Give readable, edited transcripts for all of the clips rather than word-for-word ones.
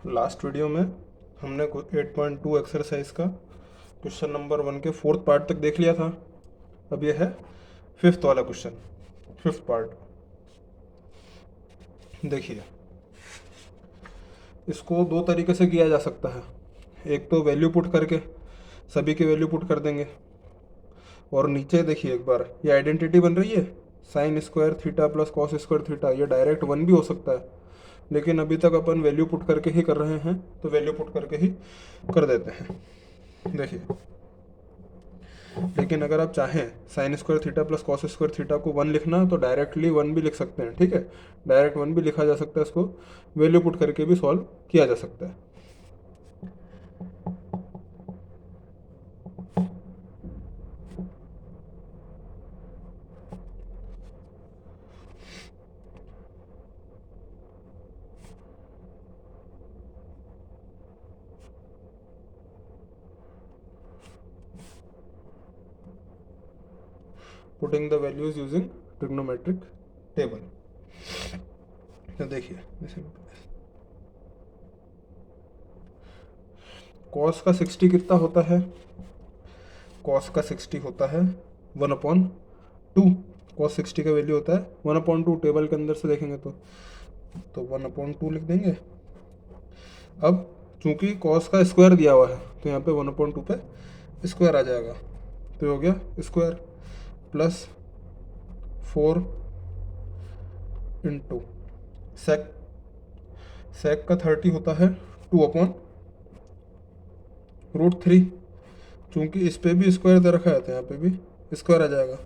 Last video में हमने 8.2 exercise का क्वेश्चन नंबर 1 के 4th पार्ट तक देख लिया था। अब यह है 5th वाला क्वेश्चन, 5th पार्ट। देखिए, इसको दो तरीके से किया जा सकता है। एक तो वैल्यू पुट करके सभी की वैल्यू पुट कर देंगे, और नीचे देखिए एक बार ये आइडेंटिटी बन रही है sine square theta plus cos square theta. ये डायरेक्ट 1 भी हो सकता है, लेकिन अभी तक अपन वैल्यू पुट करके ही कर रहे हैं, तो वैल्यू पुट करके ही कर देते हैं। देखिए, लेकिन अगर आप चाहें sine square theta plus cos square theta को 1 लिखना, तो डायरेक्टली 1 भी लिख सकते हैं। ठीक है, डायरेक्ट 1 भी लिखा जा सकता है, इसको वैल्यू पुट करके भी सॉल्व किया जा सकता है। Putting the values using trigonometric table. तो देखिए, कॉस का 60 कितना होता है? कॉस का 60 होता है 1/2। कॉस 60 का वैल्यू होता है 1/2। टेबल के अंदर से देखेंगे तो 1/2 लिख देंगे। अब चूंकि कॉस का स्क्वायर दिया हुआ है, तो यहाँ पे 1/2 पे स्क्वायर आ जाएगा, तो ये हो गया स्क्वायर प्लस 4 इंटू सेक। सेक का 30 होता है 2/√3। चूंकि इस पे भी स्क्वायर दे रखा है, तो यहाँ पे भी स्क्वायर आ जाएगा,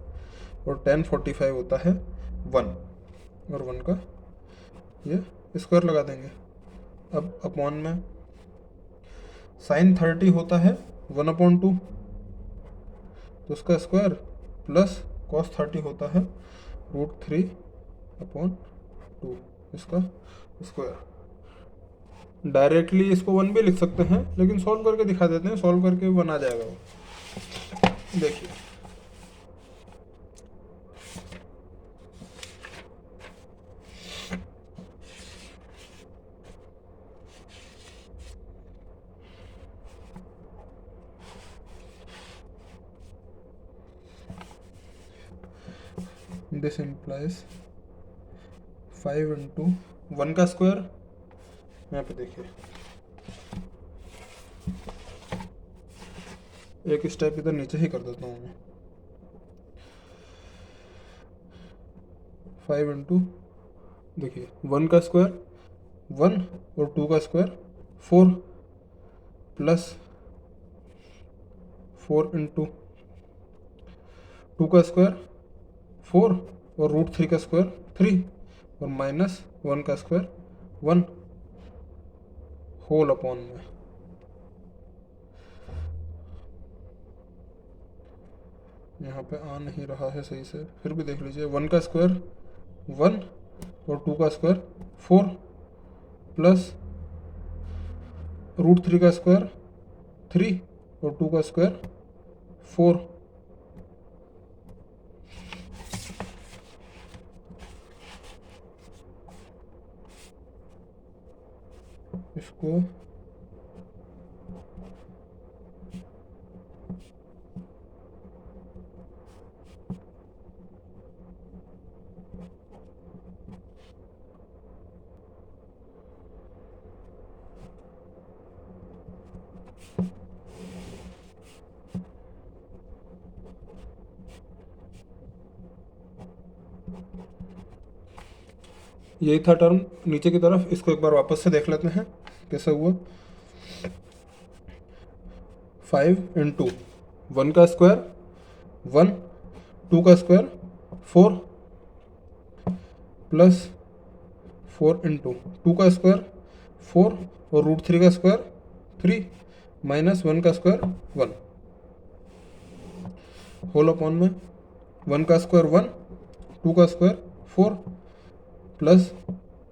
और 1045 होता है 1, और 1 का ये स्क्वायर लगा देंगे। अब अपॉन में साइन 30 होता है 1/2, तो उसका स्क्वायर प्लस कॉस 30 होता है √3/2, इसका स्क्वायर। डायरेक्टली इसको 1 भी लिख सकते हैं, लेकिन सॉल्व करके दिखा देते हैं। सॉल्व करके 1 आ जाएगा वो। देखिए, दिस इम्प्लाइज 5 इंटू 1 का स्क्वायर। यहाँ पे देखिए, एक स्टेप इधर नीचे ही कर देता हूँ मैं। 5 इंटू, देखिए 1 का स्क्वायर 1, और 2 का स्क्वायर 4, प्लस 4 इंटू 2 का स्क्वायर 4, और √3 का स्क्वायर 3, और माइनस 1 का स्क्वायर 1 होल अपॉन में। यहाँ पे आ नहीं रहा है सही से, फिर भी देख लीजिए। 1 का स्क्वायर 1, और 2 का स्क्वायर 4, प्लस √3 का स्क्वायर 3, और 2 का स्क्वायर 4। इसको यही था टर्म नीचे की तरफ। इसको एक बार वापस से देख लेते हैं कैसा हुआ। 5 इंटू 1 का स्क्वायर 1, 2 का स्क्वायर 4, प्लस 4 इंटू 2 का स्क्वायर 4, और √3 का स्क्वायर 3, माइनस 1 का स्क्वायर 1 होल अपॉन में 1 का स्क्वायर 1, 2 का स्क्वायर 4, प्लस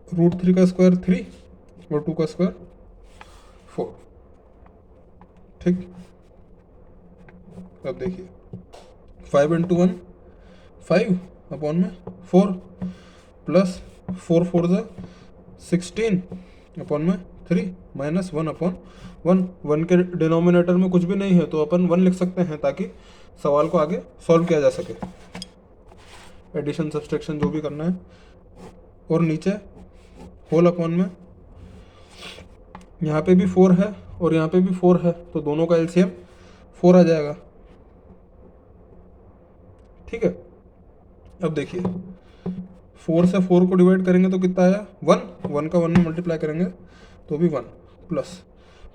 √3 का स्क्वायर 3, और 2 का स्क्वायर 4। ठीक, अब देखिए 5 इंटू 1 5 अपॉन में 4, प्लस 4 4 16, अपॉन में 3 माइनस 1/1। 1 के डिनोमिनेटर में कुछ भी नहीं है तो अपन 1 लिख सकते हैं ताकि सवाल को आगे सॉल्व किया जा सके, एडिशन सब्सट्रैक्शन जो भी करना है। और नीचे होल अपॉन में यहाँ पे भी 4 है और यहाँ पे भी 4 है, तो दोनों का एलसीएम 4 आ जाएगा। ठीक है, अब देखिए 4 से 4 को डिवाइड करेंगे तो कितना आया 1, 1 का 1 में मल्टीप्लाई करेंगे तो भी 1, प्लस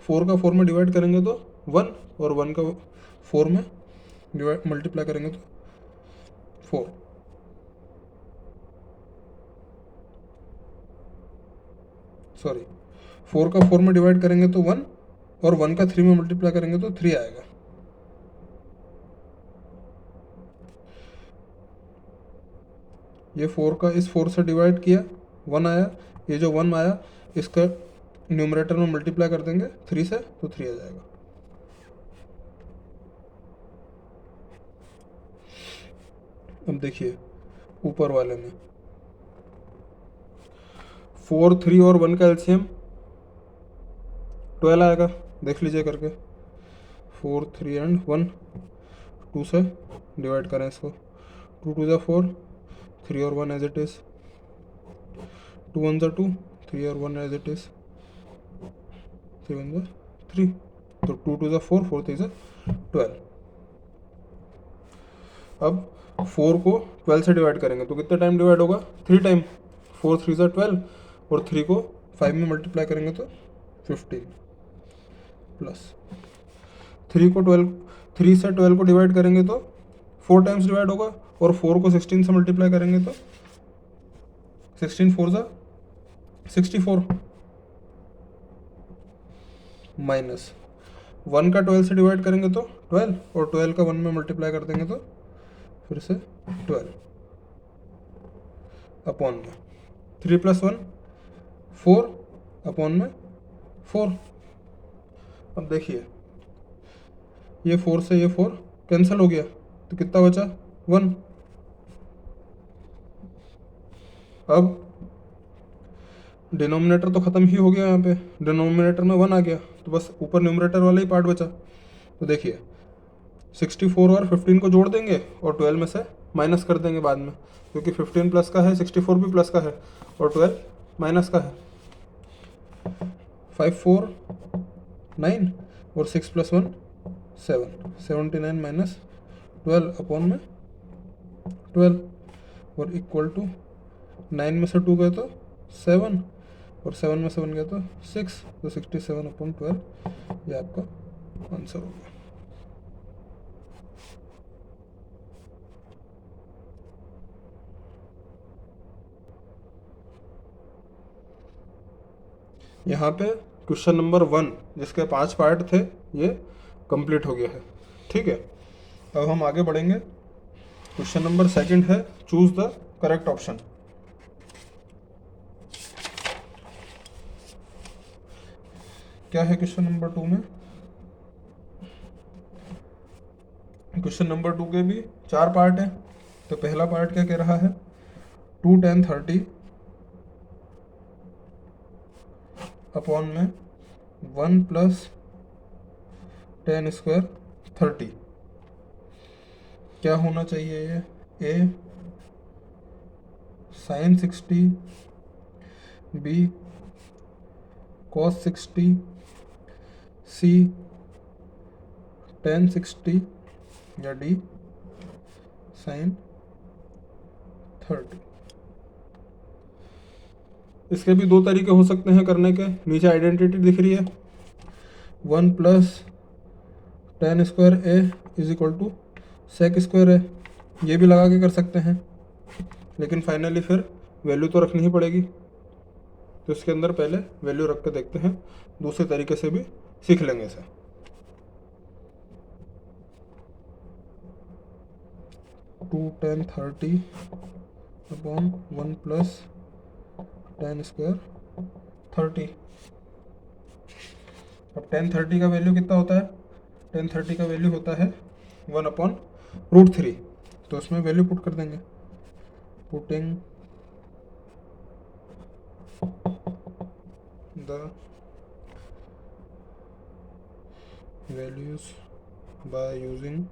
4 का 4 में डिवाइड करेंगे तो 1 और 1 का 4 में डिवाइड मल्टीप्लाई करेंगे तो 4। सॉरी, 4 का 4 में डिवाइड करेंगे तो 1 और 1 का 3 में मल्टीप्लाई करेंगे तो 3 आएगा। ये 4 का इस 4 से डिवाइड किया 1 आया, ये जो 1 आया इसका न्यूमरेटर में मल्टीप्लाई कर देंगे 3 से तो 3 आ जाएगा। अब देखिए ऊपर वाले में 4, 3 और 1 का एलसीएम 12 आएगा, देख लीजिए करके। 4, 3 एंड 1, 2 से डिवाइड करें इसको, 2 2 ज़ा 4, 3 और 1 एज इट इज़, 2 1 ज़ा 2, 3 और 1 एज इट इज़, 3 1 ज़ा 3, तो 2 2 ज़ा 4, 4 3 ज़ा 12। अब 4 को 12 से डिवाइड करेंगे तो कितने टाइम डिवाइड होगा 3 टाइम, 4 3 ज़ा 12 और 3 को 5 में मल्टीप्लाई करेंगे तो 15, प्लस 3 को 12, 3 से 12 को डिवाइड करेंगे तो 4 टाइम्स डिवाइड होगा और 4 को 16 से मल्टीप्लाई करेंगे तो 16 4 ज़ा 64, माइनस 1 का 12 से डिवाइड करेंगे तो 12 और 12 का 1 में मल्टीप्लाई कर देंगे तो फिर से 12 अपॉन में 3 + 1 4 अपॉन में 4। अब देखिए ये 4 से ये 4 कैंसिल हो गया तो कितना बचा 1। अब डिनोमिनेटर तो ख़त्म ही हो गया, यहाँ पे डिनोमिनेटर में 1 आ गया तो बस ऊपर न्यूमरेटर वाला ही पार्ट बचा। तो देखिए 64 और 15 को जोड़ देंगे और 12 में से माइनस कर देंगे बाद में, क्योंकि 15 प्लस का है, 64 भी प्लस का है और 12 माइनस का है। 5 4 9 और 6 + 1 7, 79 माइनस 12 अपॉन में 12 और इक्वल टू 9 में से 2 गए तो 7 और 7 में से 1 गया तो 6, तो 67/12 ये आपका आंसर हो गया। यहाँ पे क्वेश्चन नंबर 1 जिसके 5 पार्ट थे ये कंप्लीट हो गया है। ठीक है, अब हम आगे बढ़ेंगे। क्वेश्चन नंबर 2 है चूज द करेक्ट ऑप्शन। क्या है क्वेश्चन नंबर 2 में? क्वेश्चन नंबर 2 के भी 4 पार्ट है। तो पहला पार्ट क्या कह रहा है 2 10 30 अपॉन में 1 + 10² 30। क्या होना चाहिए ये A sin 60, B cos 60, C tan 60 या D sin 30। इसके भी 2 तरीके हो सकते हैं करने के। नीचे आइडेंटिटी दिख रही है 1 + tan² A = sec² है, ये भी लगा के कर सकते हैं, लेकिन फाइनली फिर वैल्यू तो रखनी ही पड़ेगी। तो इसके अंदर पहले वैल्यू रख के देखते हैं, दूसरे तरीके से भी सीख लेंगे इसे। Two 10 30 upon 1 + tan² 30। अब tan 30 का वैल्यू कितना होता है? tan 30 का वैल्यू होता है 1/√3। तो उसमें वैल्यू पुट कर देंगे, putting the values by using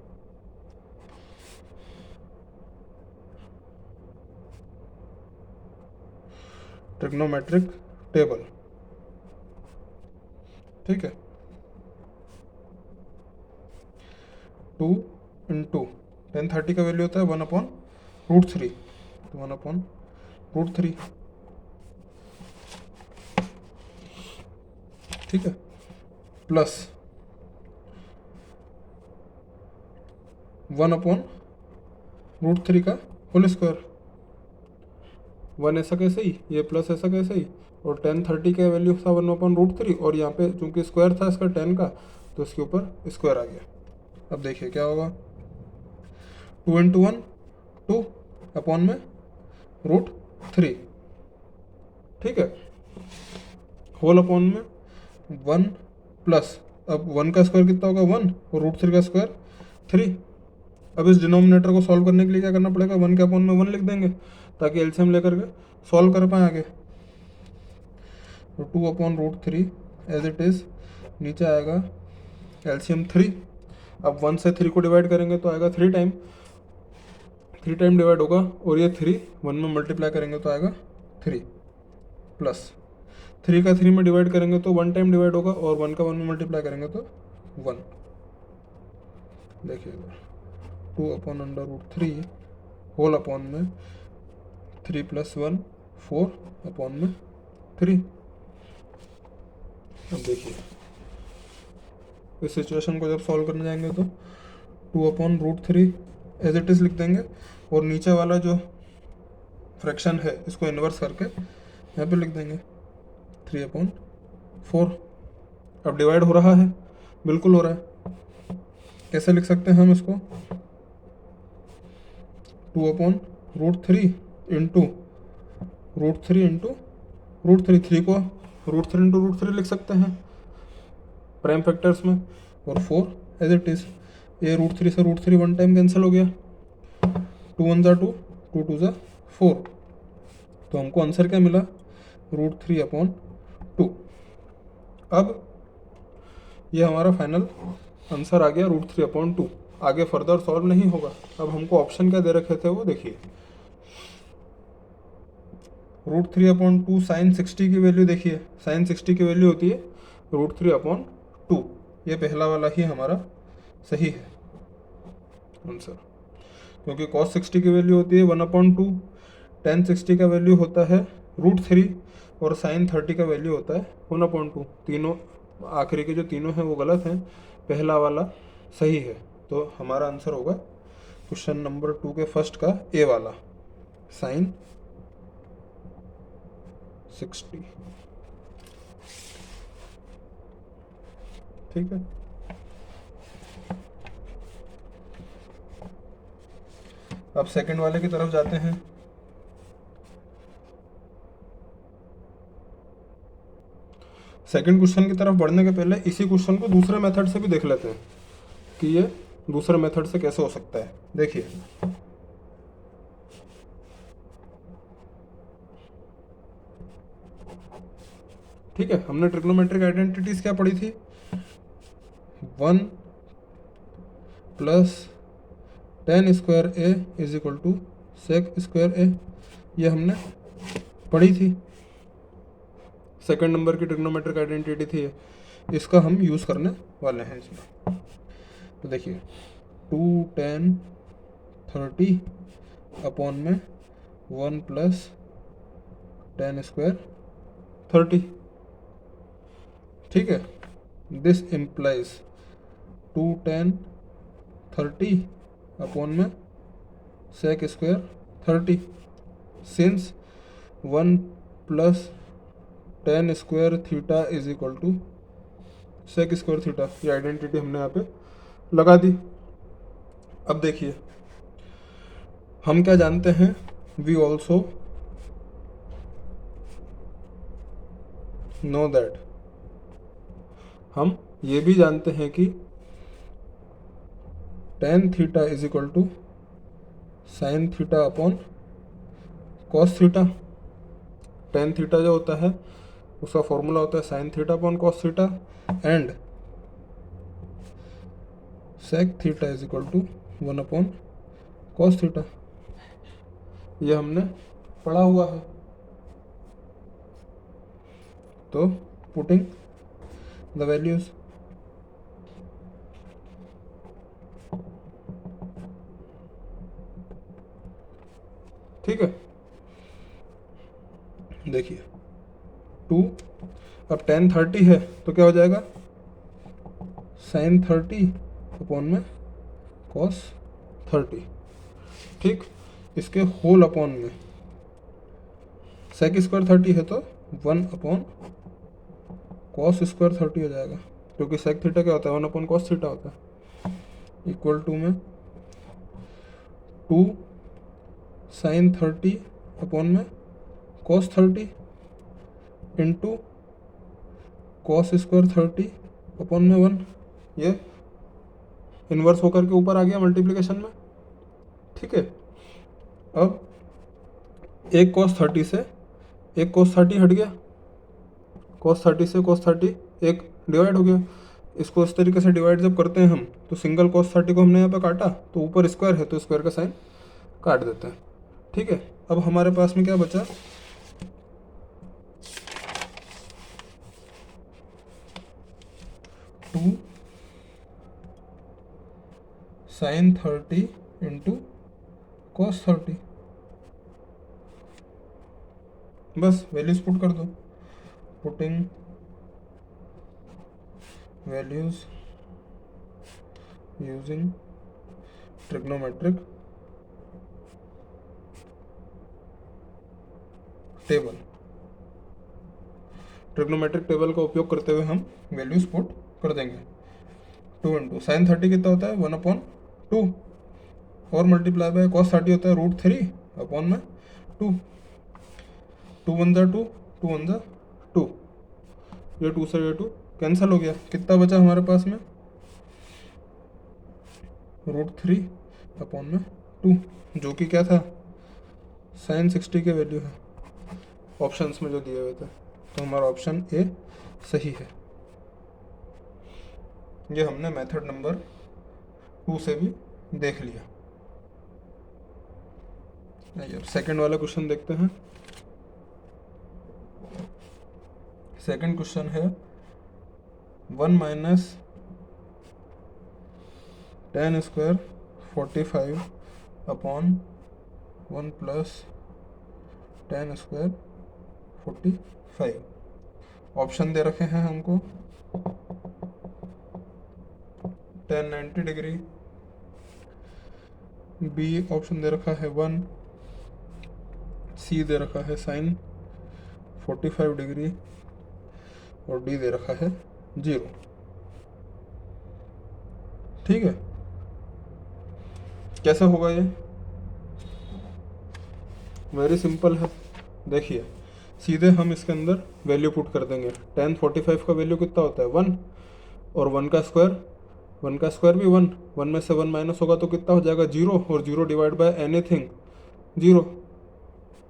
trigonometric table. ठीक है, 2 इंटू 1030 का वैल्यू होता है 1/√3, तो 1/√3। ठीक है, प्लस 1/√3 का होल स्क्वायर। 1 ऐसा कैसे ही, ये प्लस ऐसा कैसे ही, और 1030 का वैल्यू था 1/√3, और यहाँ पे चूंकि स्क्वायर था इसका 10 का, तो इसके ऊपर स्क्वायर आ गया। अब देखिए क्या होगा, 2 इंटू 1 2 अपॉन में √3। ठीक है, होल अपॉन में 1 प्लस, अब 1 का स्क्वायर कितना होगा 1, और √3 का स्क्वायर 3। अब इस डिनोमिनेटर को सॉल्व करने के लिए क्या करना पड़ेगा, 1 के अपॉन में 1 लिख देंगे ताकि एलसीएम लेकर के सॉल्व कर पाए आगे। तो 2/√3 एज इट इज, नीचे आएगा एलसीएम 3। अब 1 से 3 को डिवाइड करेंगे तो आएगा 3 टाइम, 3 टाइम डिवाइड होगा, और ये 3 1 में मल्टीप्लाई करेंगे तो आएगा 3, प्लस 3 का 3 में डिवाइड करेंगे तो 1 टाइम डिवाइड होगा, और 1 का 1 में मल्टीप्लाई करेंगे तो 1। देखिएगा 2/√3 होल अपॉन में 3 + 1 4 अपॉन में 3। अब देखिए इस सिचुएशन को जब सॉल्व करने जाएंगे तो 2/√3 एज इट इज लिख देंगे, और नीचे वाला जो फ्रैक्शन है इसको इन्वर्स करके यहाँ पे लिख देंगे 3/4। अब डिवाइड हो रहा है, बिल्कुल हो रहा है। कैसे लिख सकते हैं हम इसको, 2/√3 इंटू √3 इंटू √3, 3 को √3 इंटू √3 लिख सकते हैं प्राइम फैक्टर्स में, और 4 एज इट इज। ये √3 से √3 1 टाइम कैंसिल हो गया, 2 1 = 2, 2 2 = 4। तो हमको आंसर क्या मिला, √3/2। अब ये हमारा फाइनल आंसर आ गया √3/2। आगे फर्दर सॉल्व नहीं होगा। अब हमको ऑप्शन क्या दे रखे थे वो देखिए, √3/2 sin 60 की वैल्यू देखिए, sin 60 की वैल्यू होती है √3/2। ये पहला वाला ही हमारा सही है आंसर, क्योंकि cos 60 की वैल्यू होती है 1/2, tan 60 का वैल्यू होता है √3, और sin 30 का वैल्यू होता है 1/2। तीनों आखिरी के जो तीनों हैं वो गलत हैं, पहला वाला सही है। तो हमारा आंसर होगा क्वेश्चन नंबर 2 के फर्स्ट का ए वाला, sin 60। ठीक है, अब सेकंड वाले की तरफ जाते हैं। सेकंड क्वेश्चन की तरफ बढ़ने के पहले इसी क्वेश्चन को दूसरे मेथड से भी देख लेते हैं कि ये दूसरे मेथड से कैसे हो सकता है। देखिए ठीक है, हमने ट्रिग्नोमेट्रिक आइडेंटिटीज क्या पढ़ी थी, 1 + tan square a = sec square a, ये हमने पढ़ी थी। सेकंड नंबर की ट्रिग्नोमेट्रिक आइडेंटिटी थी, इसका हम यूज़ करने वाले हैं इसमें। तो देखिए 2 tan 30 अपॉन में 1 + tan स्क्वायर 30। ठीक है, दिस इम्प्लाइज 2 tan 30 अपॉन में sec square 30, since 1 + tan square theta = sec square theta. ये आइडेंटिटी हमने यहाँ पे लगा दी। अब देखिए हम क्या जानते हैं, वी ऑल्सो नो दैट, हम ये भी जानते हैं कि tan theta = sin theta upon cos theta. tan theta जो होता है उसका फॉर्मूला होता है sine theta upon cos theta and sec theta is equal to 1 upon cos theta. ये हमने पढ़ा हुआ है। तो पुटिंग द वैल्यूज, ठीक है। देखिए 2, अब tan 30 है तो क्या हो जाएगा sin 30 अपॉन में cos 30, ठीक। इसके होल अपॉन में sec स्क्वायर 30 है तो 1 अपॉन cos स्क्वायर 30 हो जाएगा, क्योंकि sec थीटा क्या होता है 1 अपॉन cos थीटा होता है, इक्वल टू में 2 sin 30 अपॉन में cos 30 into cos square 30 upon में 1। ये इन्वर्स होकर के ऊपर आ गया मल्टीप्लिकेशन में, ठीक है। अब एक cos 30 से एक cos 30 हट गया, cos 30 से cos 30 एक डिवाइड हो गया। इसको इस तरीके से डिवाइड जब करते हैं हम तो सिंगल cos 30 को हमने यहाँ पे काटा तो ऊपर स्क्वायर है तो स्क्वायर का साइन काट देते हैं, ठीक है। अब हमारे पास में क्या बचा, टू साइन 30 इंटू कॉस 30, बस वैल्यूज पुट कर दो। Putting values using trigonometric table, trigonometric table का उपयोग करते हुए हम वैल्यूज पुट कर देंगे। 2 इंटू साइन 30 कितना होता है 1 अपॉन 2 और मल्टीप्लाई बाय कॉस 30 होता है √3 अपॉन में 2, 2 1 2, 2 1 2, ये 2 से ये 2 कैंसिल हो गया। कितना बचा हमारे पास में √3 अपॉन में 2, जो कि क्या था साइन 60 के वैल्यू है ऑप्शंस में जो दिए हुए थे। तो हमारा ऑप्शन ए सही है। ये हमने मेथड नंबर 2 से भी देख लिया। अब सेकंड वाला क्वेश्चन देखते हैं। सेकंड क्वेश्चन है 1 minus tan square 45 upon 1 plus tan square 45। Option दे रखे हैं हमको tan 90 डिग्री, बी ऑप्शन दे रखा है 1, सी दे रखा है साइन 45 डिग्री और डी दे रखा है 0, ठीक है। कैसा होगा ये, वेरी सिंपल है। देखिए सीधे हम इसके अंदर वैल्यू पुट कर देंगे। tan 45 का वैल्यू कितना होता है 1 और 1 का स्क्वायर भी 1, 1 में से 1 माइनस होगा तो कितना हो जाएगा 0 और 0 डिवाइड बाय एनीथिंग 0,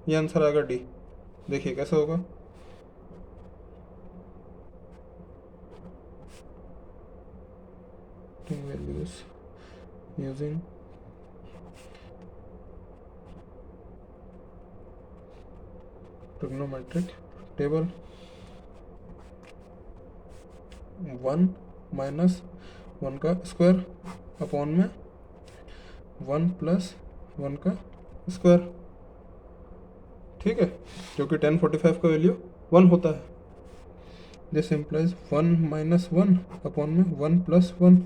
ये आंसर आएगा डी। देखिए कैसे होगा, values using trigonometric table, 1 minus 1 का स्क्वायर अपॉन में 1 प्लस 1 का स्क्वायर, ठीक है, क्योंकि tan 45 का वैल्यू 1 होता है। दिस इम्प्लाइज 1 माइनस 1 अपॉन में 1 plus 1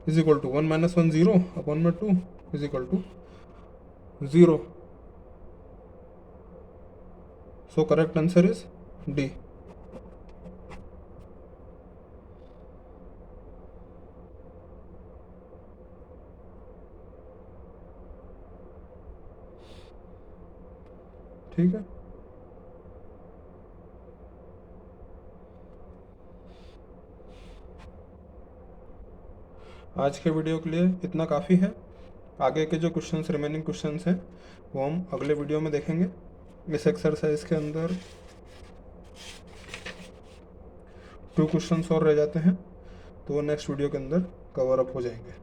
is equal to 1 minus 1 0 upon में 2 is equal to 0। So correct answer is D. ठीक है, आज के वीडियो के लिए इतना काफ़ी है। आगे के जो क्वेश्चंस रिमेनिंग क्वेश्चंस हैं वो हम अगले वीडियो में देखेंगे। इस एक्सरसाइज के अंदर 2 क्वेश्चंस और रह जाते हैं, तो वो नेक्स्ट वीडियो के अंदर कवर अप हो जाएंगे।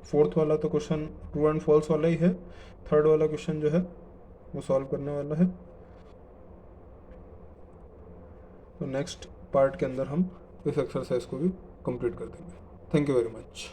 फोर्थ वाला तो क्वेश्चन ट्रू एंड फॉल्स वाला ही है, थर्ड वाला क्वेश्चन जो है वो सॉल्व करने वाला है। तो नेक्स्ट पार्ट के अंदर हम इस एक्सरसाइज को भी कंप्लीट कर देंगे। Thank you very much.